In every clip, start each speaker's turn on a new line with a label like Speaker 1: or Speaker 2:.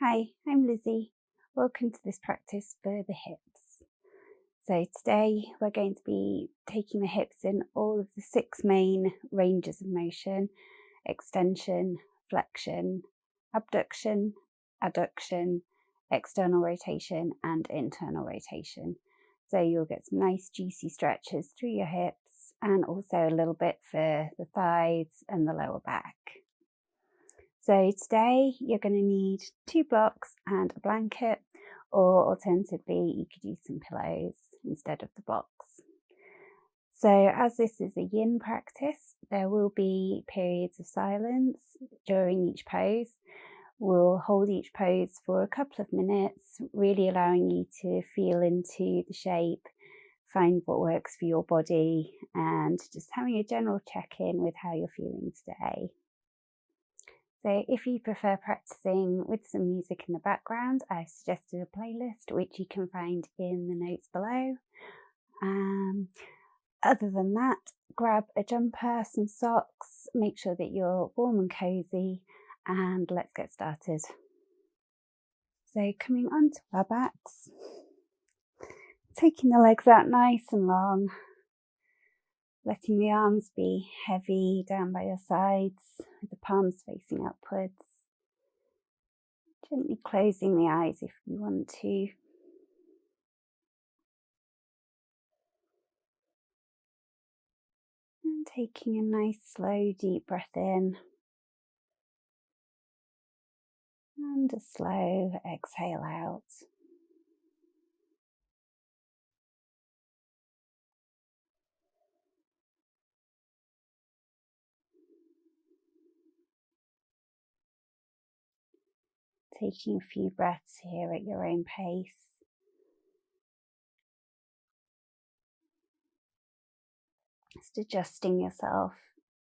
Speaker 1: Hi, I'm Lizzie. Welcome to this practice for the hips. So today we're going to be taking the hips in all of the 6 main ranges of motion: extension, flexion, abduction, adduction, external rotation and internal rotation. So you'll get some nice juicy stretches through your hips and also a little bit for the thighs and the lower back. So today you're going to need 2 blocks and a blanket, or alternatively you could use some pillows instead of the blocks. So as this is a yin practice, there will be periods of silence during each pose. We'll hold each pose for a couple of minutes, really allowing you to feel into the shape, find what works for your body, and just having a general check-in with how you're feeling today. So if you prefer practicing with some music in the background, I've suggested a playlist which you can find in the notes below. Other than that, grab a jumper, some socks, make sure that you're warm and cozy, and let's get started. So coming onto our backs, taking the legs out nice and long, letting the arms be heavy down by your sides with the palms facing upwards. Gently closing the eyes if you want to. And taking a nice slow deep breath in. And a slow exhale out. Taking a few breaths here at your own pace. Just adjusting yourself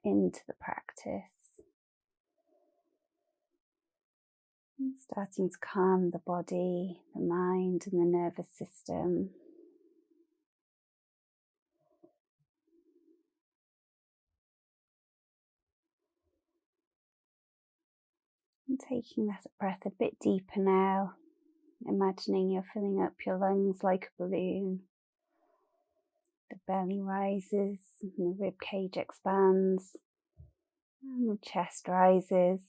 Speaker 1: into the practice. And starting to calm the body, the mind and the nervous system. And taking that breath a bit deeper now, imagining you're filling up your lungs like a balloon. The belly rises and the rib cage expands and the chest rises.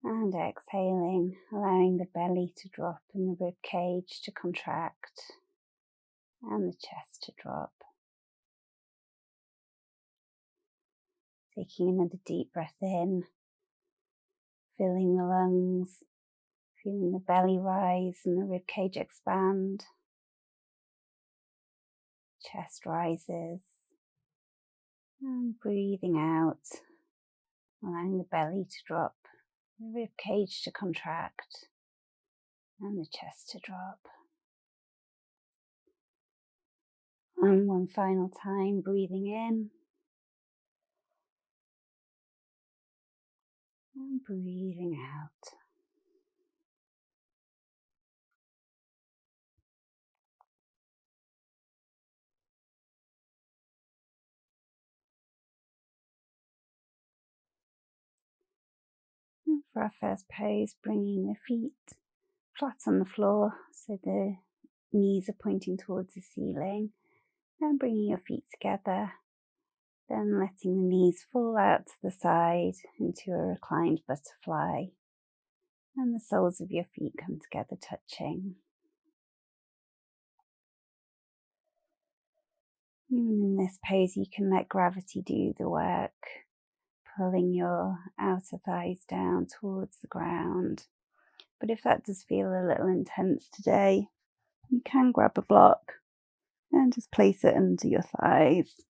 Speaker 1: And exhaling, allowing the belly to drop and the rib cage to contract and the chest to drop. Taking another deep breath in, filling the lungs, feeling the belly rise and the rib cage expand. Chest rises and breathing out, allowing the belly to drop, the rib cage to contract and the chest to drop. And one final time, breathing in and breathing out. And for our first pose, bringing the feet flat on the floor so the knees are pointing towards the ceiling, and bringing your feet together, then letting the knees fall out to the side into a reclined butterfly, and the soles of your feet come together touching. And in this pose you can let gravity do the work, pulling your outer thighs down towards the ground. But if that does feel a little intense today, you can grab a block and just place it under your thighs.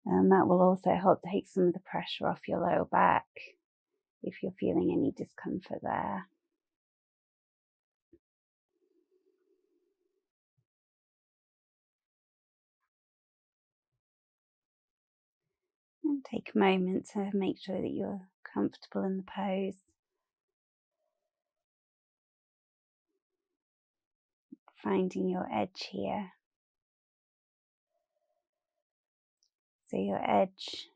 Speaker 1: And that will also help take some of the pressure off your lower back if you're feeling any discomfort there. And take a moment to make sure that you're comfortable in the pose. Finding your edge here. So your edge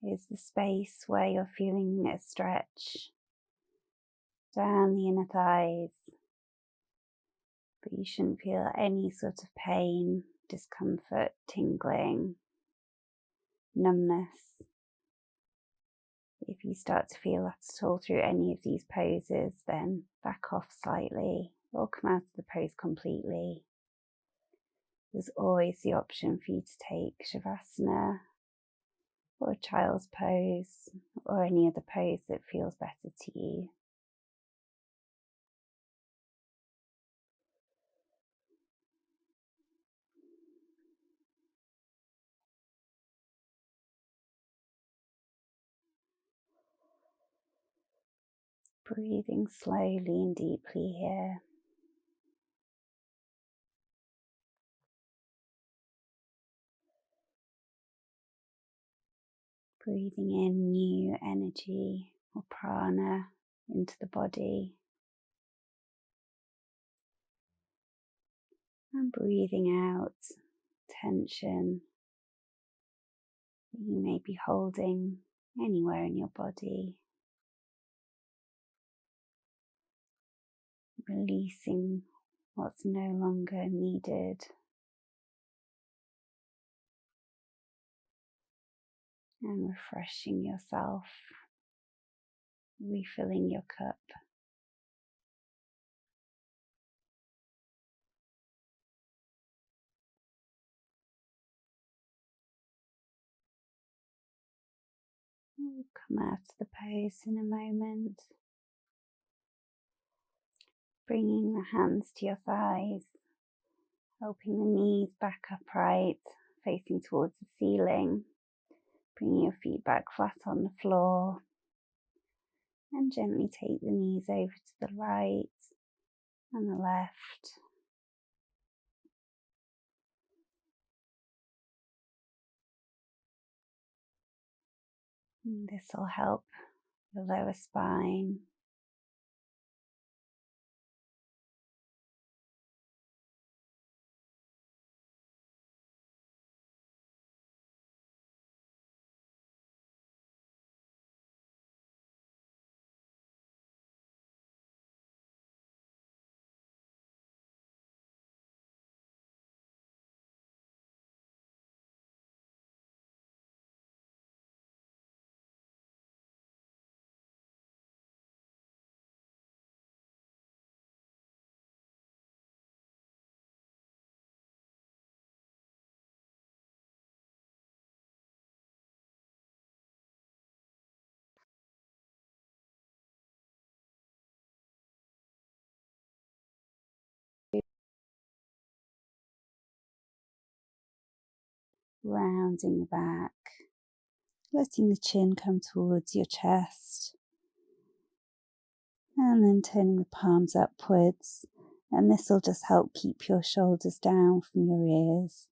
Speaker 1: is the space where you're feeling a stretch down the inner thighs, but you shouldn't feel any sort of pain, discomfort, tingling, numbness. If you start to feel that at all through any of these poses, then back off slightly or come out of the pose completely. There's always the option for you to take Shavasana or child's pose or any other pose that feels better to you. Breathing slowly and deeply here. Breathing in new energy or prana into the body. And breathing out tension that you may be holding anywhere in your body. Releasing what's no longer needed. And refreshing yourself, refilling your cup. We'll come out of the pose in a moment. Bringing the hands to your thighs, helping the knees back upright, facing towards the ceiling. Bringing your feet back flat on the floor. And gently take the knees over to the right and the left. And this will help the lower spine. Rounding the back, letting the chin come towards your chest, and then turning the palms upwards, and this will just help keep your shoulders down from your ears.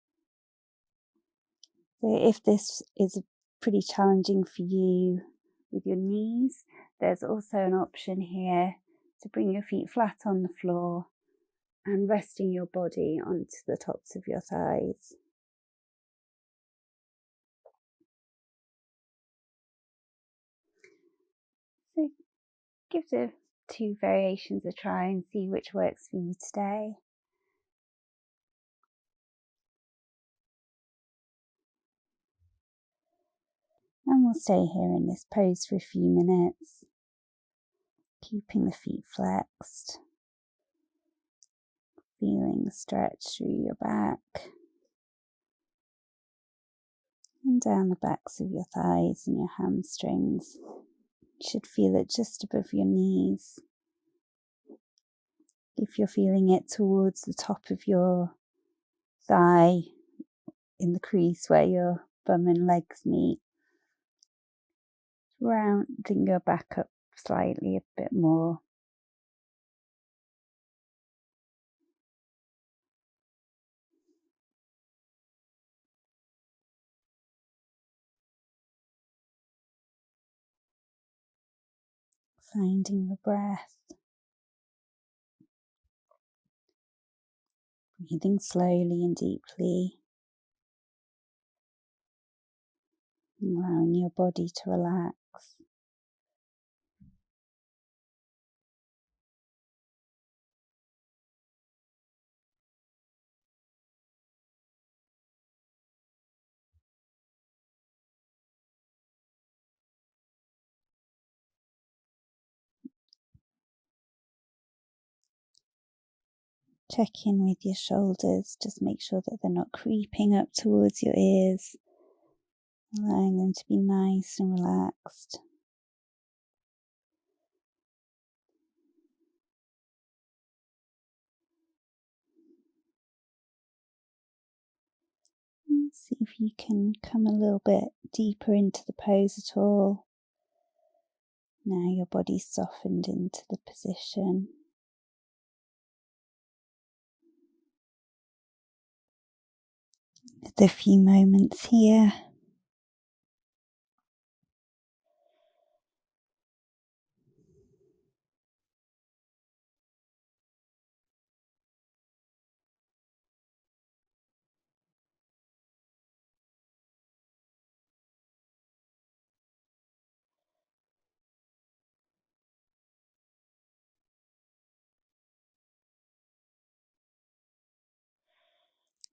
Speaker 1: So if this is pretty challenging for you with your knees, there's also an option here to bring your feet flat on the floor and resting your body onto the tops of your thighs. So give the two variations a try and see which works for you today. And we'll stay here in this pose for a few minutes, keeping the feet flexed, feeling the stretch through your back and down the backs of your thighs and your hamstrings. You should feel it just above your knees. If you're feeling it towards the top of your thigh, in the crease where your bum and legs meet, rounding your back up slightly a bit more. Finding your breath. Breathing slowly and deeply. allowing your body to relax. Check in with your shoulders, just make sure that they're not creeping up towards your ears, allowing them to be nice and relaxed. And see if you can come a little bit deeper into the pose at all. Now your body's softened into the position. With a few moments here.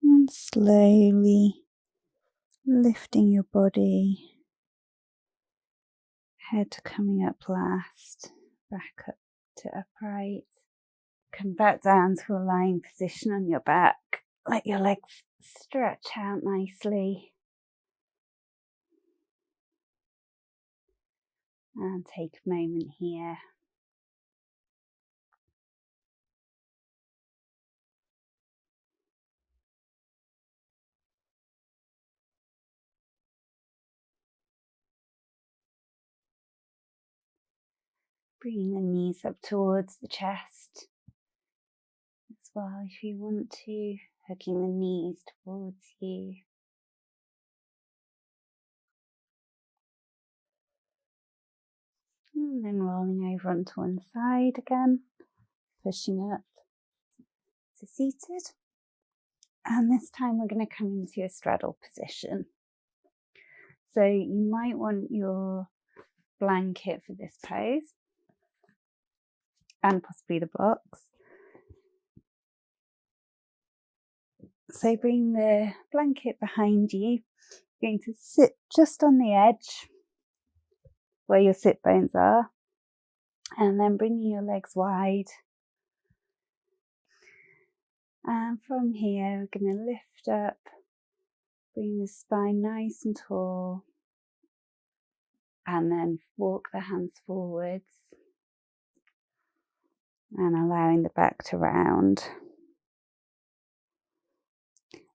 Speaker 1: And slowly lifting your body, head coming up last, back up to upright. Come back down to a lying position on your back. Let your legs stretch out nicely. And take a moment here. Bring the knees up towards the chest as well if you want to, hooking the knees towards you. And then rolling over onto one side again, pushing up to seated. And this time we're going to come into a straddle position. So you might want your blanket for this pose and possibly the blocks. So bring the blanket behind you. You're going to sit just on the edge where your sit bones are, and then bringing your legs wide. And from here, we're going to lift up, bring the spine nice and tall, and then walk the hands forwards and allowing the back to round.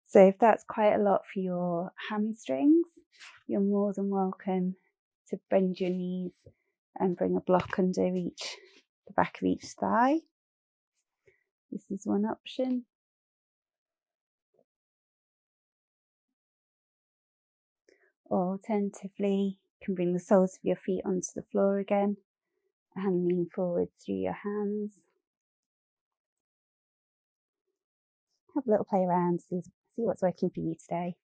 Speaker 1: So if that's quite a lot for your hamstrings, you're more than welcome to bend your knees and bring a block under the back of each thigh. This is one option. Or alternatively, you can bring the soles of your feet onto the floor again and lean forward through your hands. Have a little play around, see what's working for you today.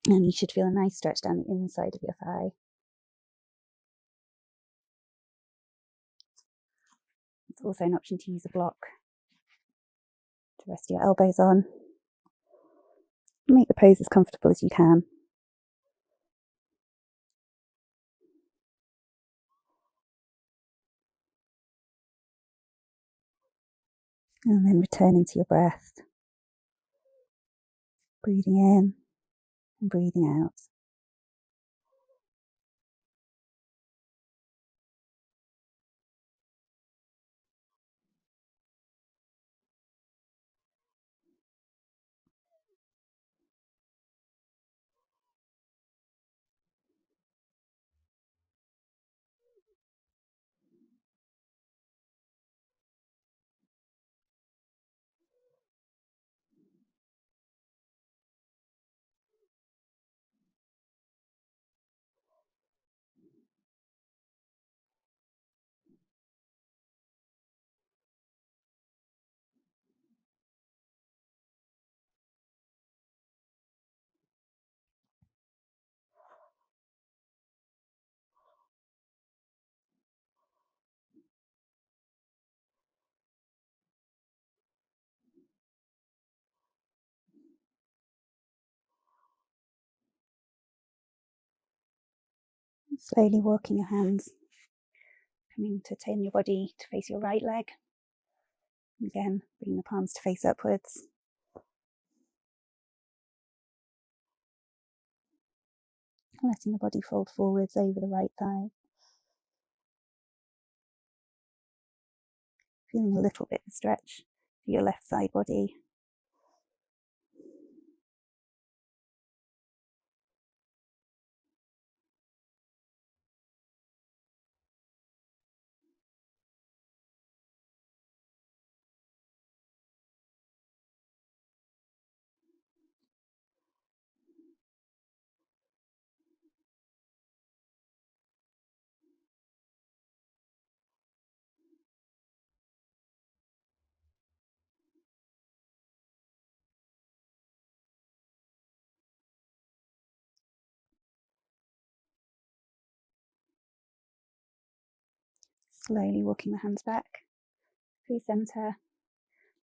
Speaker 1: And you should feel a nice stretch down the inside of your thigh. It's also an option to use a block to rest your elbows on. Make the pose as comfortable as you can. And then returning to your breath. Breathing in and breathing out. Slowly walking your hands, coming to turn your body to face your right leg. Again, bring the palms to face upwards. Letting the body fold forwards over the right thigh. Feeling a little bit of stretch for your left side body. Slowly walking the hands back through centre,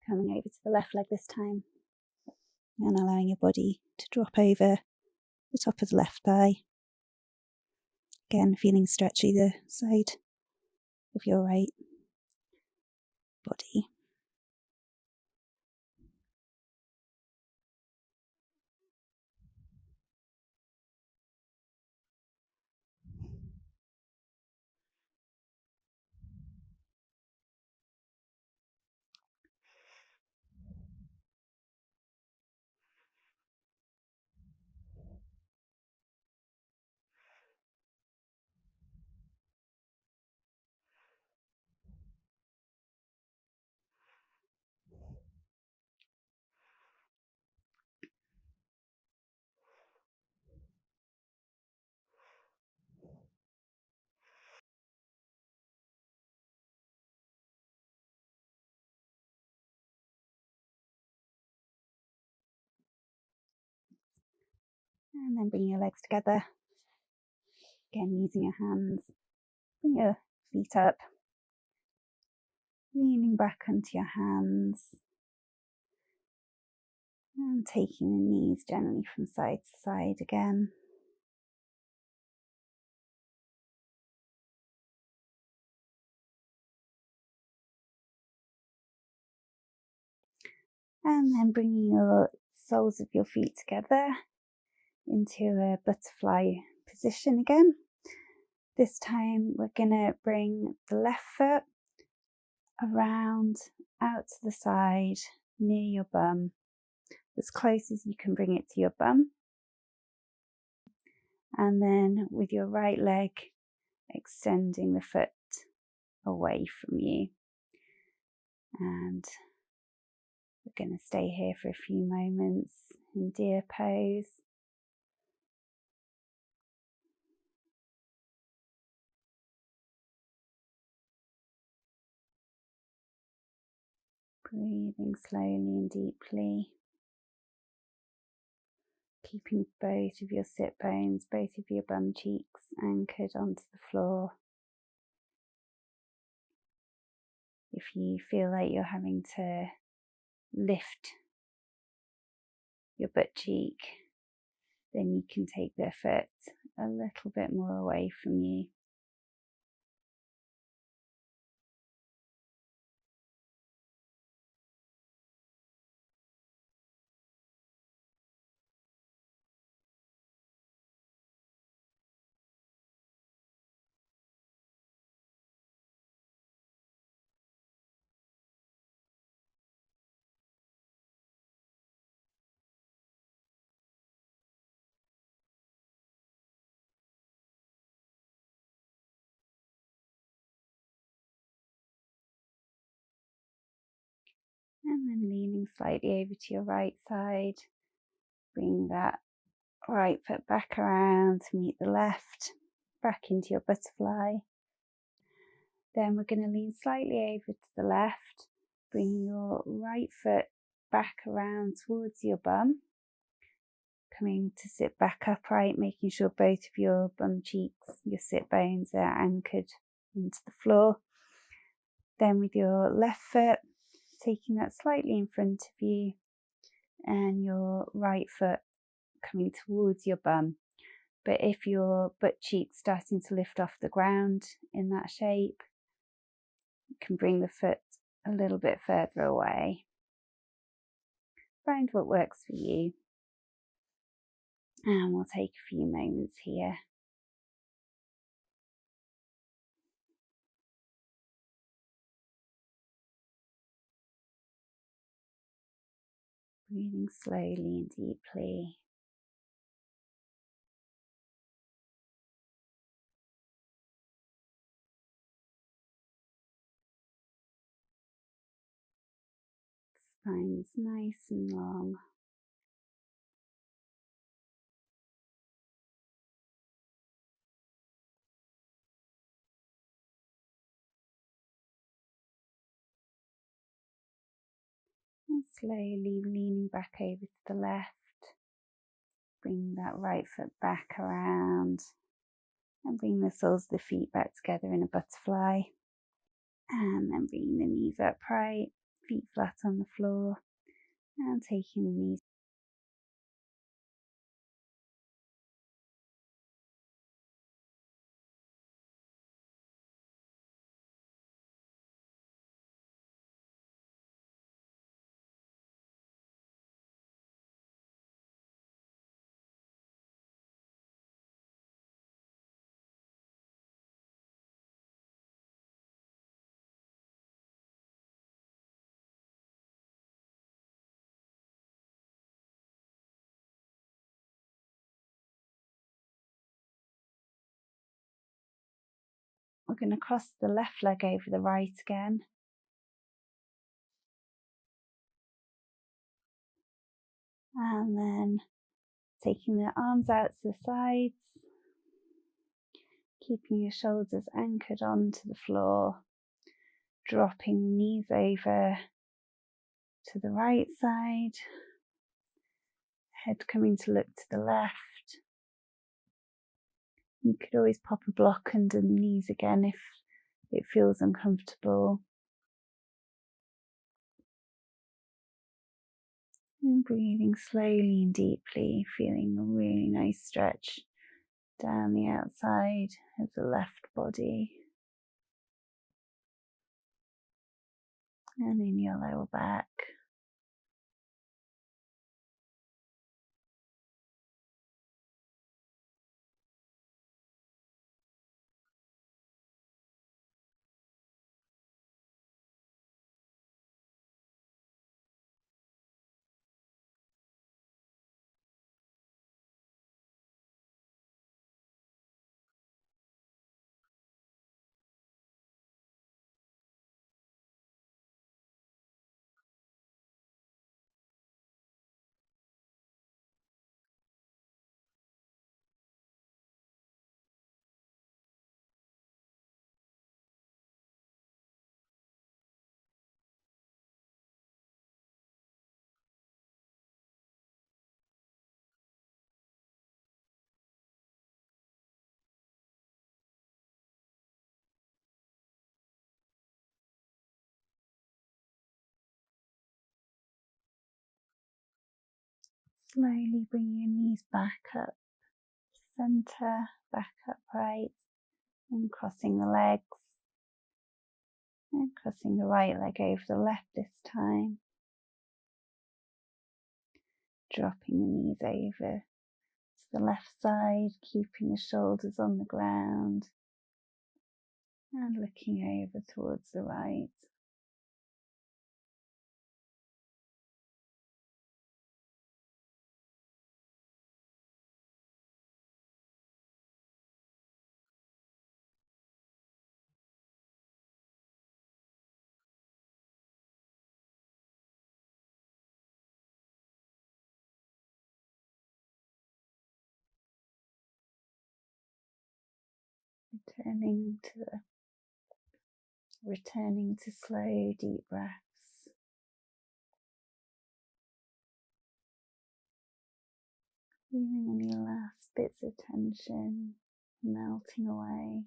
Speaker 1: coming over to the left leg this time, and allowing your body to drop over the top of the left thigh. Again, feeling stretch either side of your right body. And then bring your legs together. Again, using your hands. Bring your feet up. Leaning back onto your hands. And taking the knees gently from side to side again. And then bringing your soles of your feet together into a butterfly position again. This time we're going to bring the left foot around out to the side near your bum, as close as you can bring it to your bum. And then with your right leg, extending the foot away from you. And we're going to stay here for a few moments in deer pose. Breathing slowly and deeply. Keeping both of your sit bones, both of your bum cheeks anchored onto the floor. If you feel like you're having to lift your butt cheek, then you can take the foot a little bit more away from you. And then leaning slightly over to your right side, bring that right foot back around to meet the left, back into your butterfly. Then we're going to lean slightly over to the left, bring your right foot back around towards your bum, coming to sit back upright, making sure both of your bum cheeks, your sit bones are anchored into the floor. Then with your left foot, taking that slightly in front of you, and your right foot coming towards your bum, But if your butt cheek's starting to lift off the ground in that shape, you can bring the foot a little bit further away. Find what works for you. And we'll take a few moments here. Breathing slowly and deeply. Spine's nice and long. And slowly leaning back over to the left. Bring that right foot back around. And bring the soles of the feet back together in a butterfly. And then bring the knees upright, feet flat on the floor. And taking the knees. We're going to cross the left leg over the right again. And then taking the arms out to the sides. Keeping your shoulders anchored onto the floor. Dropping the knees over to the right side. Head coming to look to the left. You could always pop a block under the knees again if it feels uncomfortable. And breathing slowly and deeply, feeling a really nice stretch down the outside of the left body. And in your lower back. Slowly bring your knees back up, center, back upright, and crossing the legs. And crossing the right leg over the left this time. Dropping the knees over to the left side, keeping the shoulders on the ground. And looking over towards the right. Returning to slow, deep breaths. Feeling any last bits of tension melting away.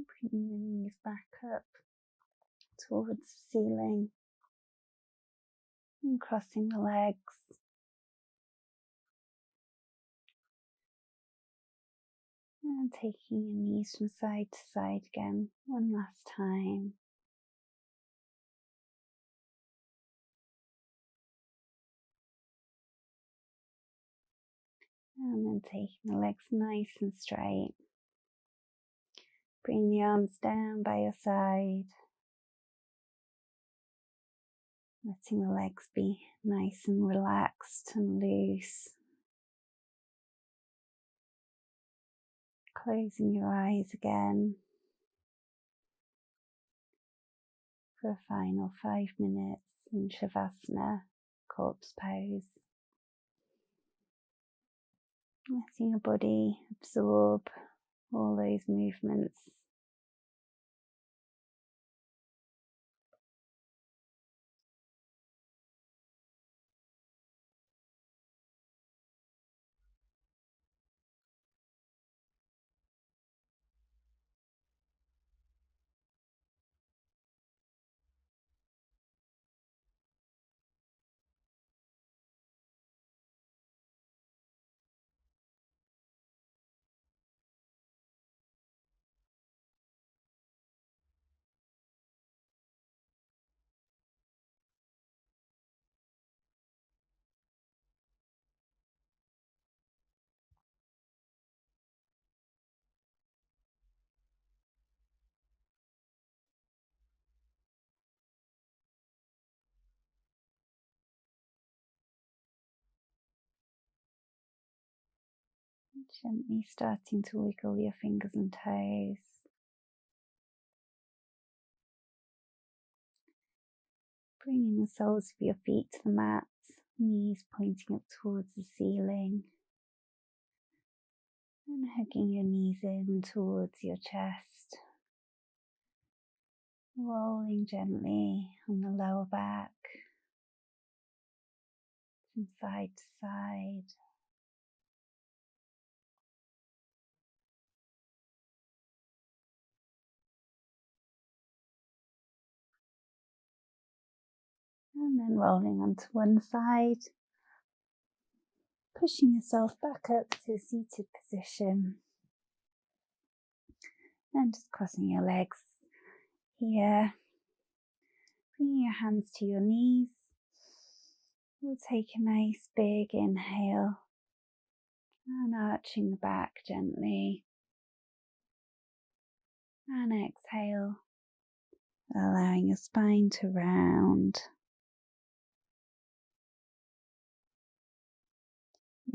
Speaker 1: Bringing the knees back up towards the ceiling and crossing the legs. And taking your knees from side to side again, one last time. And then taking the legs nice and straight. Bring the arms down by your side. Letting the legs be nice and relaxed and loose. Closing your eyes again for a final 5 minutes in Shavasana, corpse pose. Letting your body absorb all those movements. Gently starting to wiggle your fingers and toes. Bringing the soles of your feet to the mat, knees pointing up towards the ceiling. And hugging your knees in towards your chest. Rolling gently on the lower back, from side to side. And then rolling onto one side, pushing yourself back up to a seated position. And just crossing your legs here. Bringing your hands to your knees. We'll take a nice big inhale and arching the back gently. And exhale, allowing your spine to round.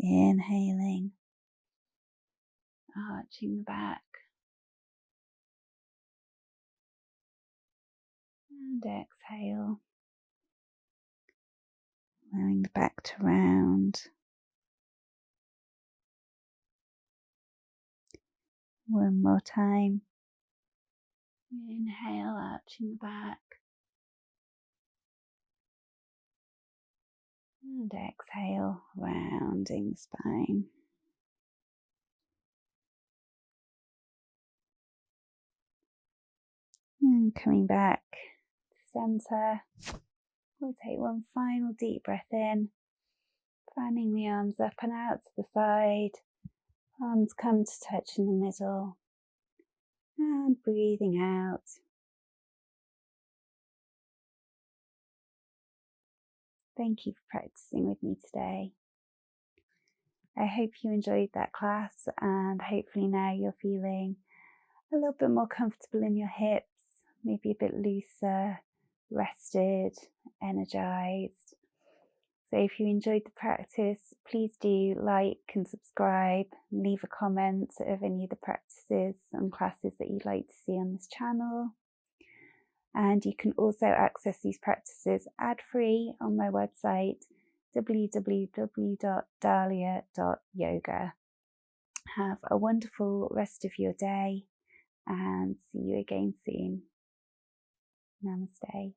Speaker 1: Inhaling, arching the back. And exhale, allowing the back to round. One more time. Inhale, arching the back. And exhale, rounding the spine. And coming back to center. We'll take one final deep breath in. Fanning the arms up and out to the side. Arms come to touch in the middle. And breathing out. Thank you for practicing with me today. I hope you enjoyed that class, and hopefully now you're feeling a little bit more comfortable in your hips, maybe a bit looser, rested, energized. So if you enjoyed the practice, please do like and subscribe, and leave a comment of any of the practices and classes that you'd like to see on this channel. And you can also access these practices ad-free on my website, www.dahlia.yoga. Have a wonderful rest of your day and see you again soon. Namaste.